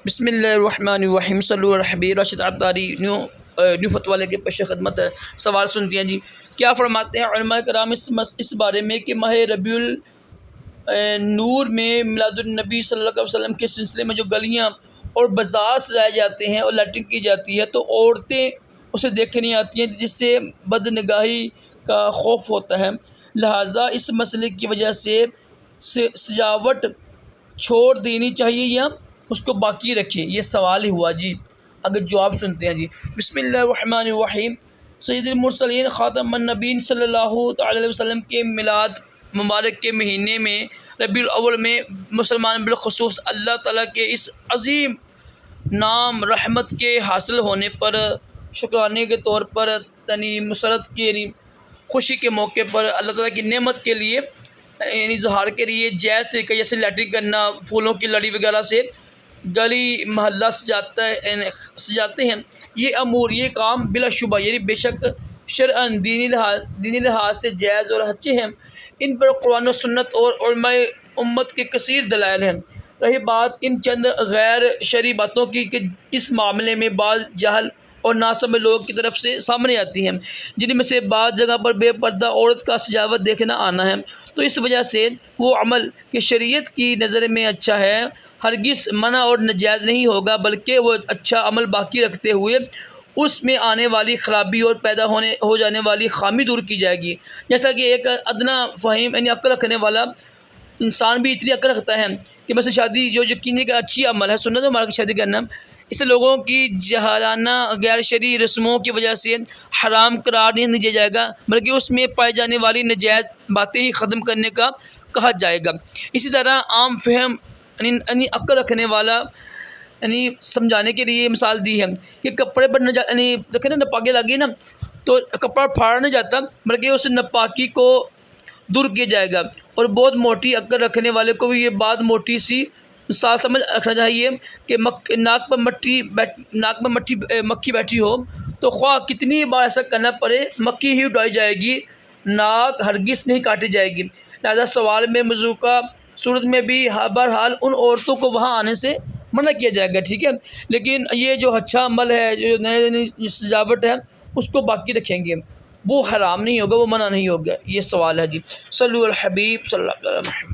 بسم اللہ الرحمن الرحیم صلی اللہ علیہ حبیب راشد عطاری نیو فتویٰ لے کے پیش خدمت سوال سنتی ہیں جی۔ کیا فرماتے ہیں علماء کرام اس بارے میں کہ ماہ ربیع النور میں میلاد النبی صلی اللہ علیہ وسلم کے سلسلے میں جو گلیاں اور بازار سجائے جاتے ہیں اور لائٹنگ کی جاتی ہے تو عورتیں اسے دیکھنے آتی ہیں جس سے بد نگاہی کا خوف ہوتا ہے، لہٰذا اس مسئلے کی وجہ سے سجاوٹ چھوڑ دینی چاہیے یا اس کو باقی رکھیں؟ یہ سوال ہی ہوا جی۔ اگر جواب سنتے ہیں جی۔ بسم اللہ الرحمن الرحیم۔ سید المرسلین خاتم النبیین صلی اللہ تعالی علیہ وسلم کے میلاد مبارک کے مہینے میں ربیع الاول میں مسلمان بالخصوص اللہ تعالیٰ کے اس عظیم نام رحمت کے حاصل ہونے پر شکرانے کے طور پر مسرت کی خوشی کے موقع پر اللہ تعالیٰ کی نعمت کے لیے اظہار کے لیے جائز طریقے جیسے لائٹنگ کرنا، پھولوں کی لڑی وغیرہ سے گلی محلہ سجاتے ہیں، یہ امور یہ کام بلا شبہ یعنی بے شک شرعاً دینی لحاظ سے جائز اور اچھے ہیں۔ ان پر قرآن و سنت اور علماء امت کے کثیر دلائل ہیں۔ رہی بات ان چند غیر شرعی باتوں کی کہ اس معاملے میں بعض جاہل اور ناسمجھ لوگوں کی طرف سے سامنے آتی ہیں، جن میں سے بعض جگہ پر بے پردہ عورت کا سجاوٹ دیکھنا آنا ہے، تو اس وجہ سے وہ عمل کہ شریعت کی نظر میں اچھا ہے ہرگز منع اور ناجائز نہیں ہوگا، بلکہ وہ اچھا عمل باقی رکھتے ہوئے اس میں آنے والی خرابی اور پیدا ہو جانے والی خامی دور کی جائے گی۔ جیسا کہ ایک ادنا فہیم یعنی عقل رکھنے والا انسان بھی اتنی عقل رکھتا ہے کہ بس شادی جو یقینی کا اچھی عمل ہے، سنت ہمارا کی شادی کرنا، اسے لوگوں کی جہالانہ غیر شرعی رسموں کی وجہ سے حرام قرار نہیں دیا جائے گا، بلکہ اس میں پائی جانے والی ناجائز باتیں ہی ختم کرنے کا کہا جائے گا۔ اسی طرح عام فہم یعنی عقل رکھنے والا یعنی سمجھانے کے لیے مثال دی ہے کہ کپڑے پر یعنی دیکھیں نا ناپاکی لگی نا تو کپڑا پھاڑا نہیں جاتا بلکہ اس ناپاکی کو دور کیا جائے گا۔ اور بہت موٹی عقل رکھنے والے کو بھی یہ بات موٹی سی مثال سمجھ رکھنا چاہیے کہ ناک پر مکھی بیٹھی ہو تو خواہ کتنی بار ایسا کرنا پڑے مکھی ہی اٹھائی جائے گی، ناک ہرگز نہیں کاٹی جائے گی۔ لہذا سوال میں مذکورہ صورت میں بھی بہرحال ان عورتوں کو وہاں آنے سے منع کیا جائے گا، ٹھیک ہے، لیکن یہ جو اچھا عمل ہے جو نئی سجاوٹ ہے اس کو باقی رکھیں گے، وہ حرام نہیں ہوگا، وہ منع نہیں ہوگا۔ یہ سوال ہے جی۔ صلی اللہ علیہ حبیب صلی اللہ علیہ وسلم۔